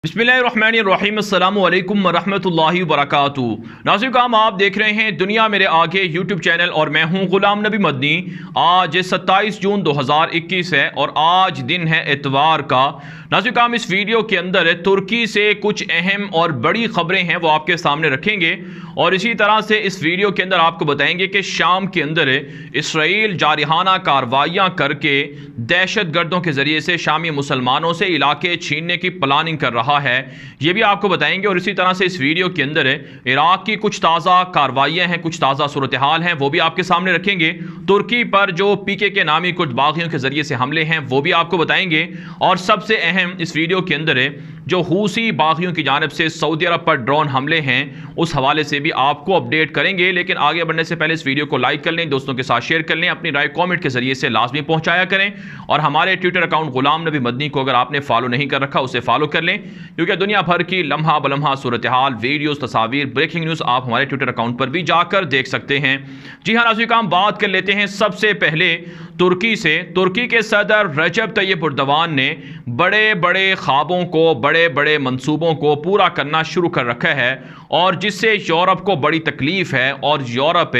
बिस्मिल्लाहिर्रहमानिर्रहीम अस्सलामु अलैकुम वरहमतुल्लाहि वबरकातुहू। नाज़रीन काम आप देख रहे हैं दुनिया मेरे आगे यूट्यूब चैनल और मैं हूं गुलाम नबी मदनी। आज 27 जून 2021 है और आज दिन है इतवार का। नाज़रीन काम इस वीडियो के अंदर तुर्की से कुछ अहम और बड़ी खबरें हैं वो आपके सामने रखेंगे और इसी तरह से इस वीडियो के अंदर आपको बताएंगे कि शाम के अंदर इसराइल जारहाना कार्रवाइयाँ करके दहशत गर्दों के ज़रिए से शामी मुसलमानों से इलाके छीनने की प्लानिंग कर रहा है, ये भी आपको बताएंगे। और इसी तरह से इस वीडियो के अंदर इराक की कुछ ताज़ा कार्रवाइयाँ हैं, कुछ ताज़ा सूरत हाल हैं, वो भी आपके सामने रखेंगे। तुर्की पर जो पीके के नामी कुछ बागियों के ज़रिए से हमले हैं वो भी आपको बताएंगे। और सबसे अहम इस वीडियो के अंदर जो हूसी बागियों की जानिब से सऊदी अरब पर ड्रोन हमले हैं उस हवाले से भी आपको अपडेट करेंगे। लेकिन आगे बढ़ने से पहले इस वीडियो को लाइक कर लें, दोस्तों के साथ शेयर कर लें, अपनी राय कमेंट के जरिए से लाजमी पहुंचाया करें। और हमारे ट्विटर अकाउंट गुलाम नबी मदनी को अगर आपने फॉलो नहीं कर रखा उसे फॉलो कर लें, क्योंकि दुनिया भर की लम्हा बलम्हा सूरत हाल, वीडियोस, तस्वीर, ब्रेकिंग न्यूज़ आप हमारे ट्विटर अकाउंट पर भी जाकर देख सकते हैं। जी हाँ नाज़रीन काम बात कर लेते हैं सबसे पहले तुर्की से। तुर्की के सदर रजब तैयब एर्दोगान ने बड़े बड़े ख्वाबों को, बड़े बड़े मंसूबों को पूरा करना शुरू कर रखा है और जिससे यूरोप को बड़ी तकलीफ है। और यूरोप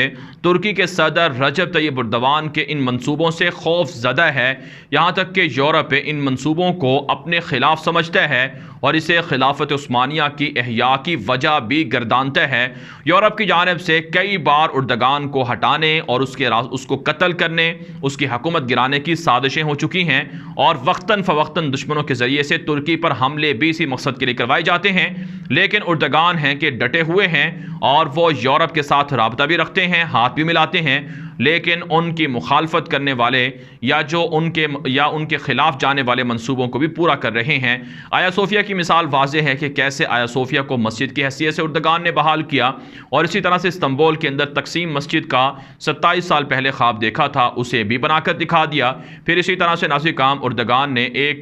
तुर्की के सदर रजब तैयब एर्दोगान के इन मंसूबों से खौफ ज़दा है। यहाँ तक कि यूरोप इन मंसूबों को अपने खिलाफ समझता है और इसे खिलाफत उस्मानिया की एहया की वजह भी गर्दानता है। यूरोप की जानिब से कई बार एर्दोगान को हटाने और उसको कत्ल करने, उसकी हुकूमत गिराने की साजिशें हो चुकी हैं और वक्तन फ़वक्तन दुश्मनों के ज़रिए से तुर्की पर हमले भी इसी मकसद के लिए करवाए जाते हैं। लेकिन एर्दोगान हैं कि डटे हुए हैं और वो यूरोप के साथ राबता भी रखते हैं, हाथ भी मिलाते हैं। लेकिन उनकी मुखालफत करने वाले या जो उनके खिलाफ जाने वाले मंसूबों को भी पूरा कर रहे हैं। आया सोफिया की मिसाल वाज़ेह है कि कैसे आया सोफिया को मस्जिद की हैसियत से एर्दोगान ने बहाल किया और इसी तरह से इस्तंबुल के अंदर तकसीम मस्जिद का 27 साल पहले ख्वाब देखा था, उसे भी बनाकर दिखा दिया। फिर इसी तरह से नाज़रीन काम एर्दोगान ने एक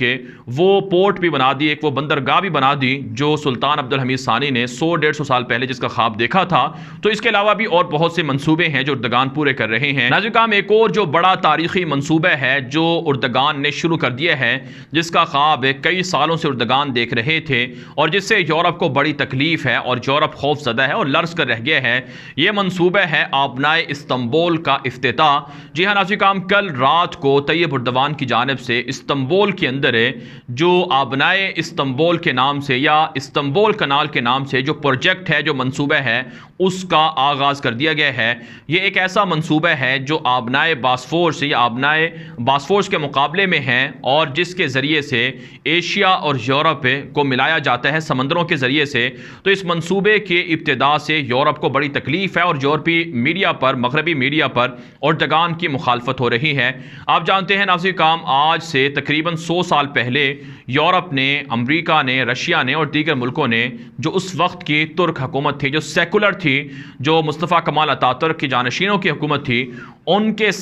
वो पोर्ट भी बना दी, एक वो बंदरगाह भी बना दी जो सुल्तान अब्दुल हमीद सानी ने 100-150 साल पहले जिसका ख्वाब देखा था। तो इसके अलावा भी और बहुत से मंसूबे हैं जो एर्दोगान पूरे कर रहे हैं। नाज़रीन काम एक और जो बड़ा तारीखी मंसूबा है जो एर्दोगान ने शुरू कर दिया है, जिसका ख्वाब कई सालों से एर्दोगान देख रहे थे और जिससे यूरोप को बड़ी तकलीफ है और यूरोप खौफज़दा है और लर्ज़ कर रह गया है, ये मंसूबा है आबनाए इस्तंबुल का इफ्तिताह। जी हाँ नाज़रीन काम कल रात को तैयब एर्दोगान की जानिब से इस्तंबुल के अंदर जो आबनाए इस्तंबुल के नाम से या इस्तंबुल कनाल के नाम से जो प्रोजेक्ट है, जो मंसूबा है, उसका आगाज़ कर दिया गया है। ये एक ऐसा मंसूबा है जो आबनाए बास्फोर्स या आबनाए बास्फोर्स के मुकाबले में है और जिसके ज़रिए से एशिया और यूरोप को मिलाया जाता है समंदरों के ज़रिए से। तो इस मंसूबे के इब्तिदा से यूरोप को बड़ी तकलीफ़ है और यूरोपी मीडिया पर, मगरबी मीडिया पर एर्दोगान की मुखालफत हो रही है। आप जानते हैं नाज़रीन काम आज से तकरीबन 100 साल पहले यूरोप ने, अमरीका ने, रशिया ने और दीगर मुल्कों ने जो उस वक्त की तुर्क हुकूमत थी, जो सेकुलर थी, जो मुस्तफ़ा कमाल अतातुर्क की जानशीनों की हुकूमत थी, उनके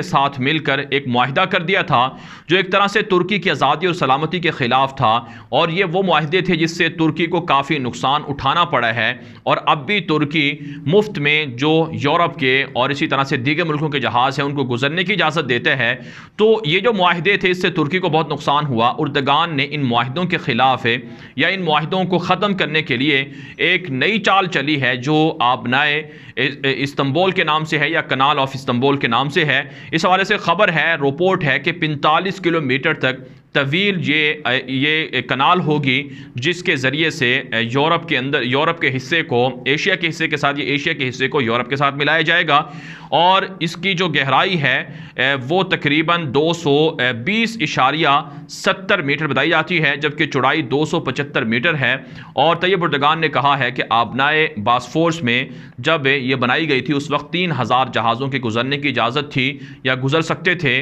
साथ मिलकर एक मुआहिदा कर दिया था जो एक तरह से तुर्की की आज़ादी और सलामती के ख़िलाफ़ था। और ये वो मुआहिदे थे जिससे तुर्की को काफ़ी नुकसान उठाना पड़ा है और अब भी तुर्की मुफ्त में जो यूरोप के और इसी तरह से दीगर मुल्कों के जहाज़ हैं उनको गुजरने की इजाज़त देता है। तो ये जो मुआहिदे थे इससे तुर्की को बहुत नुकसान हुआ। एर्दोगान ने इन मुआहिदों के ख़िलाफ़ या इन मुआहिदों को ख़त्म करने के लिए एक नई चाल चली है जो आबनाए इस्तंबुल के नाम से है या कनाल ऑफ इस्तंबुल के नाम से है। इस हवाले से खबर है, रिपोर्ट है कि 45 किलोमीटर तक तवील ये कनाल होगी जिसके ज़रिए से यूरोप के अंदर, यूरोप के हिस्से को एशिया के हिस्से के साथ, ये एशिया के हिस्से को यूरोप के साथ मिलाया जाएगा। और इसकी जो गहराई है वो तकरीबन 220.70 मीटर बताई जाती है, जबकि चौड़ाई 275 मीटर है। और तैयब एर्दोगान ने कहा है कि आबनाए बास्फोर्स में जब ये बनाई गई थी उस वक्त 3000 जहाज़ों के गुजरने की इजाज़त थी या गुजर सकते थे,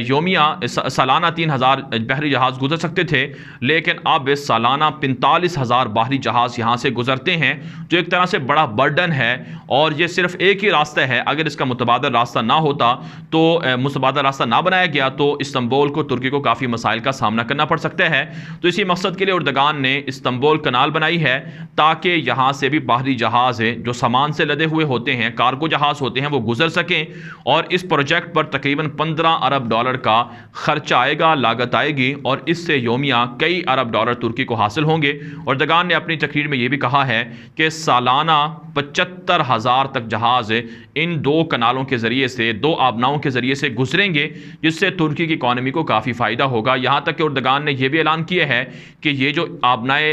योमिया सालाना 3000 बहरी जहाज़ गुजर सकते थे। लेकिन अब सालाना 45,000 बाहरी जहाज़ यहाँ से गुजरते हैं, जो एक तरह से बड़ा बर्डन है। और ये सिर्फ एक ही रास्ता है, अगर इसका मुतबादल रास्ता ना होता तो मुतबादल रास्ता ना बनाया गया तो इस्तंबुल को, तुर्की को काफ़ी मसाइल का सामना करना पड़ सकता है। तो इसी मकसद के लिए एर्दोगान ने इस्तंबुल कनाल बनाई है ताकि यहाँ से भी बाहरी जहाज़ जो सामान से लदे हुए होते हैं, कार्गो जहाज़ होते हैं, वो गुजर सकें। और इस प्रोजेक्ट पर तकरीबन $15 अरब का खर्चा आएगा, लागत आएगी। होगी और इससे योमिया कई अरब डॉलर तुर्की को हासिल होंगे। अर्दगान ने अपनी तकरीर में यह भी कहा है कि सालाना 75,000 तक जहाज़ इन 2 कनालों के ज़रिए से, 2 आबनाओं के ज़रिए से गुजरेंगे, जिससे तुर्की की इकॉनमी को काफ़ी फ़ायदा होगा। यहाँ तक कि अर्दगान ने यह भी ऐलान किया है कि ये जो आबनाए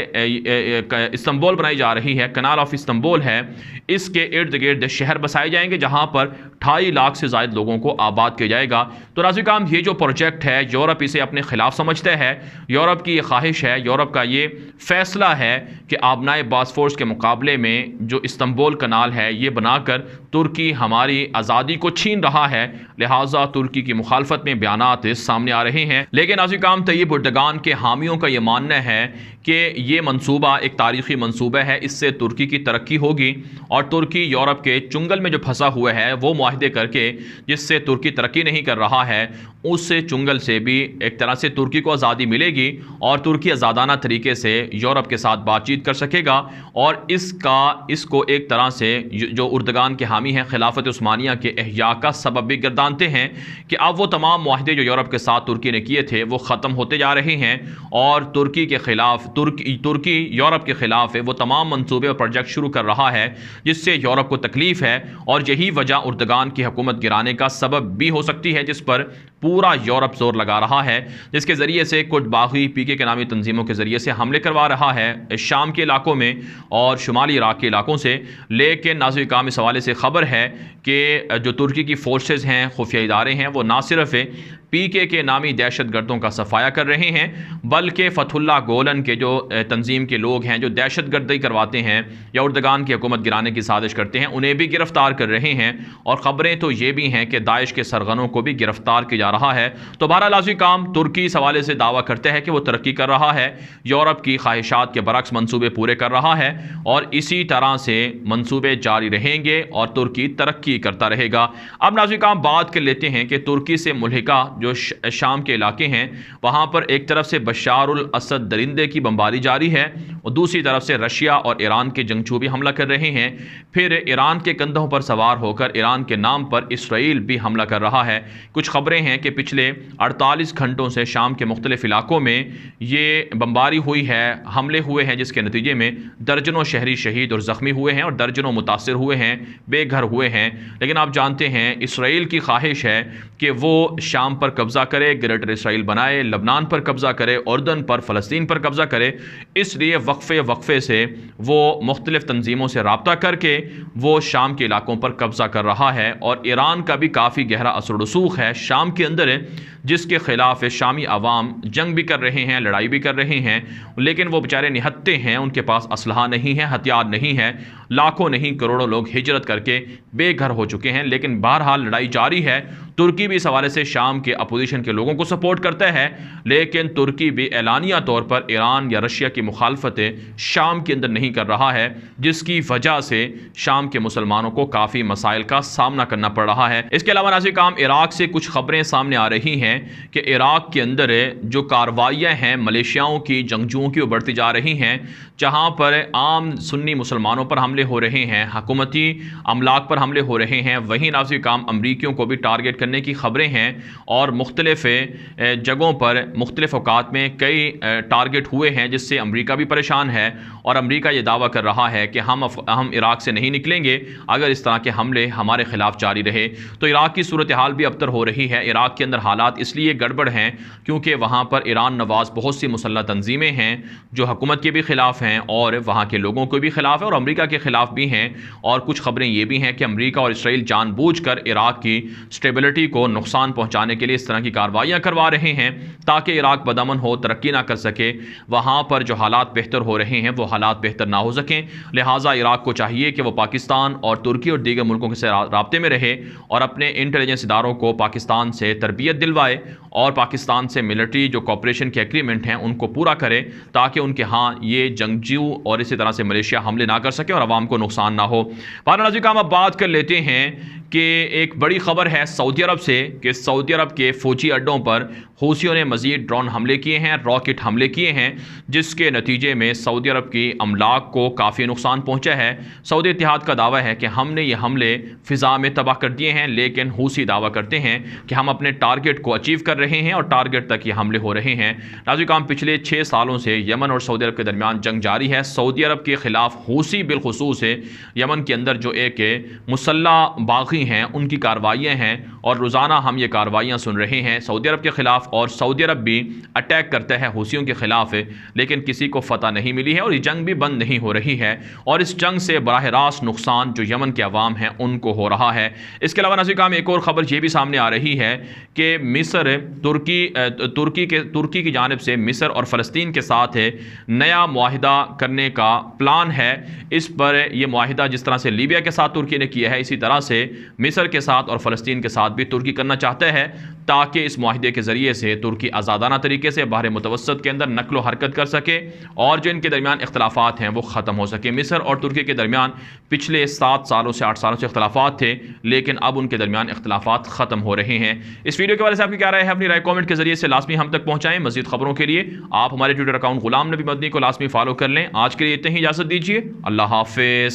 इस्तंबुल बनाई जा रही है, कनाल ऑफ इस्तंबुल है, इसके इर्द गिर्द शहर बसाए जाएंगे जहाँ पर 2.5 लाख से ज़ायद लोगों को आबाद किया जाएगा। तो नाज़रीन, ये जो प्रोजेक्ट है यूरोप इसे अपने खिलाफ समझता है। यूरोप की ये ख्वाहिश है, यूरोप का ये फैसला है कि आबनाए बॉस्फोरस के मुकाबले में जो इस्तंबुल कनाल है ये बनाकर तुर्की हमारी आज़ादी को छीन रहा है, लिहाजा तुर्की की मुखालफत में बयानात सामने आ रहे हैं। लेकिन नाज़रीन, तय्यब एर्दोगान के हामियों का यह मानना है कि ये मंसूबा एक तारीख़ी मंसूबा है, इससे तुर्की की तरक्की होगी और तुर्की यूरोप के चुंगल में जो फंसा हुआ है वो मुआहदे करके जिससे तुर्की तरक्की नहीं कर रहा है, उस चुंगल से भी एक तरह से तुर्की को आज़ादी मिलेगी और तुर्की आज़ादाना तरीके से यूरोप के साथ बातचीत कर सकेगा। और इसको एक तरह से जो एर्दोगान के हामी हैं खिलाफत उस्मानिया के एहया का सबब भी गर्दानते हैं कि अब वो तमाम मुआहदे जो यूरोप के साथ तुर्की ने किए थे वो ख़त्म होते जा रहे हैं और तुर्की के ख़िलाफ़ तुर्की यूरोप के ख़िलाफ़ वो तमाम मनसूबे और प्रोजेक्ट शुरू कर रहा है जिससे यूरोप को तकलीफ़ है और यही वजह एर्दोगान की हुकूमत गिराने का सबब भी हो सकती है, जिस पर पूरा यूरोप जोर लगा रहा है, जिसके ज़रिए से कुछ बागी पीके के नामी तंजीमों के ज़रिए से हमले करवा रहा है शाम के इलाकों में और शुमाली इराक़ के इलाकों से। लेकिन नाज़रीन काम इस हवाले से ख़बर है कि जो तुर्की की फोर्सेस हैं, खुफिया इदारे हैं, वो ना सिर्फ पीके के नामी दहशत गर्दों का सफाया कर रहे हैं बल्कि फतहुल्लाह गोलन के जो तंजीम के लोग हैं जो दहशत गर्दी करवाते हैं या एर्दोगान की हुकूमत गिराने की साजिश करते हैं उन्हें भी गिरफ्तार कर रहे हैं। और ख़बरें तो ये भी हैं कि दाइश के सरगनों को भी गिरफ्तार किया जा रहा है। तो बहरहाल नाज़रीन काम तुर्की इस हवाले से दावा करते हैं कि वो तरक्की कर रहा है, यूरोप की ख्वाहिशात के बरक्स मनसूबे पूरे कर रहा है और इसी तरह से मनसूबे जारी रहेंगे और तुर्की तरक्की करता रहेगा। अब नाज़रीन काम बात कर लेते हैं कि तुर्की से मुल्हिका जो शाम के इलाके हैं वहाँ पर एक तरफ से बशारुल असद दरिंदे की बमबारी जारी है और दूसरी तरफ से रशिया और ईरान के जंगजू भी हमला कर रहे हैं। फिर ईरान के कंधों पर सवार होकर ईरान के नाम पर इसराइल भी हमला कर रहा है। कुछ खबरें हैं कि पिछले 48 घंटों से शाम के मुख्तलिफ इलाकों में ये बमबारी हुई है, हमले हुए हैं, जिसके नतीजे में दर्जनों शहरी शहीद और ज़ख्मी हुए हैं और दर्जनों मुतासिर हुए हैं, बेघर हुए हैं। लेकिन आप जानते हैं इसराइल की ख्वाहिश है कि वो शाम पर कब्ज़ा करे, ग्रेटर इसराइल बनाए, लबनान पर कब्ज़ा करे, उर्दन पर, फ़लस्तीन पर कब्ज़ा करे। इसलिए वक्फे से वो मुख्तलिफ तंजीमों से रब्ता करके वो शाम के इलाकों पर कब्ज़ा कर रहा है। और ईरान का भी काफ़ी गहरा असर रसूख है शाम के अंदर, जिसके ख़िलाफ़ शामी अवाम जंग भी कर रहे हैं, लड़ाई भी कर रहे हैं, लेकिन वो बेचारे निहत्ते हैं, उनके पास असलहा नहीं है, हथियार नहीं है। लाखों नहीं करोड़ों लोग हिजरत करके बेघर हो चुके हैं। लेकिन बहरहाल लड़ाई जारी है। तुर्की भी इस हवाले से शाम के अपोजिशन के लोगों को सपोर्ट करता है, लेकिन तुर्की भी एलानिया तौर पर ईरान या रशिया की मुखालफत शाम के अंदर नहीं कर रहा है, जिसकी वजह से शाम के मुसलमानों को काफ़ी मसाइल का सामना करना पड़ रहा है। इसके अलावा नाज़रीन काम इराक़ से कुछ खबरें सामने आ रही हैं कि इराक़ के अंदर जो कार्रवाइयाँ हैं मलेशियाओं की, जंगजुओं की, बढ़ती जा रही हैं, जहाँ पर आम सुन्नी मुसलमानों पर हमले हो रहे हैं, हुकूमती अमलाक पर हमले हो रहे हैं। वहीं नाज़रीन काम अमरीकियों को भी टारगेट करने की खबरें हैं और मुख्तलिफ जगहों पर मुख्तलिफ औकात में कई टारगेट हुए हैं, जिससे अमरीका भी परेशान है। और अमरीका ये दावा कर रहा है कि हम इराक़ से नहीं निकलेंगे अगर इस तरह के हमले हमारे ख़िलाफ़ जारी रहे। तो इराक़ की सूरत हाल भी अबतर हो रही है। इराक़ के अंदर हालात इसलिए गड़बड़ हैं क्योंकि वहाँ पर ईरान नवाज़ बहुत सी मुसल्लह तंजीमें हैं जो हुकूमत के भी ख़िलाफ़ हैं और वहाँ के लोगों को भी ख़िलाफ़ है और अमरीका के ख़िलाफ़ भी हैं। और कुछ खबरें ये भी हैं कि अमरीका और इसराइल जानबूझकर इराक़ की स्टेबिलिटी को नुकसान पहुँचाने के लिए इस तरह की कार्रवाइयाँ करवा रहे हैं ताकि इराक़ बदअमन हो, तरक्की ना कर सके। वहाँ पर जो हालात बेहतर हो रहे हैं वो हालात बेहतर ना हो सकें। लिहाजा इराक़ को चाहिए कि वो पाकिस्तान और तुर्की और दीगर मुल्कों के साथ राब्ते में रहे और अपने इंटेलिजेंस इदारों को पाकिस्तान से तरबियत दिलवाए और पाकिस्तान से मिलिट्री जो कॉपरेशन के एग्रीमेंट हैं उनको पूरा करे ताकि उनके यहाँ ये जंगजू और इसी तरह से मलेशिया हमले ना कर सके और आवाम को नुकसान ना हो। नाज़रीन हम अब बात कर लेते हैं कि एक बड़ी ख़बर है सऊदी अरब से कि सऊदी अरब के फ़ौजी अड्डों पर हूसियों ने मज़ीद ड्रोन हमले किए हैं, रॉकेट हमले किए हैं, जिसके नतीजे में सऊदी अरब की अमलाक को काफ़ी नुकसान पहुंचा है। सऊदी इत्तेहाद का दावा है कि हमने ये हमले फ़िज़ा में तबाह कर दिए हैं, लेकिन हूसी दावा करते हैं कि हम अपने टारगेट को अचीव कर रहे हैं और टारगेट तक ये हमले हो रहे हैं। नाज़रीन, पिछले 6 सालों से यमन और सऊदी अरब के दरमियान जंग जारी है। सऊदी अरब के ख़िलाफ़ हूसी बिलखुसूस है यमन के अंदर जो एक मुसल्लह बागी हैं उनकी कार्रवाइयाँ हैं और रोज़ाना हम ये कार्रवाइयाँ सुन रहे हैं सऊदी अरब के ख़िलाफ़, और सऊदी अरब भी अटैक करता है हूसियों के ख़िलाफ़, लेकिन किसी को फ़तह नहीं मिली है और ये जंग भी बंद नहीं हो रही है और इस जंग से बराह रास्त नुकसान जो यमन के अवाम हैं उनको हो रहा है। इसके अलावा नाज़रीन, एक और ख़बर ये भी सामने आ रही है कि मिस्र तुर्की की जानिब से मिस्र और फ़लस्तीन के साथ नया मुआहिदा करने का प्लान है। इस पर यह मुआहिदा जिस तरह से लीबिया के साथ तुर्की ने किया है, इसी तरह से मिस्र के साथ और फ़लस्तीन के साथ भी तुर्की करना चाहता है, ताकि इस मुआहिदे के ज़रिए से तुर्की आज़ादाना तरीके से बहर मुतवस्सत के अंदर नकलो हरकत कर सके और जो इनके दरमियान इख्तलाफात हैं वो ख़त्म हो सके। मिस्र और तुर्की के दरमियान पिछले 7 सालों से 8 सालों से इख्तलाफात थे, लेकिन अब उनके दरमियान इख्तलाफात ख़त्म हो रहे हैं। इस वीडियो के बारे में आपकी क्या राय है? अपनी राय कॉमेंट के जरिए से लाजमी हम तक पहुँचाएँ। मज़ीद खबरों के लिए आप हमारे ट्विटर अकाउंट गुलाम नबी मदनी को लाजमी फॉलो कर लें। आज के लिए इतनी ही इजाज़त दीजिए। अल्लाह हाफ़िज़।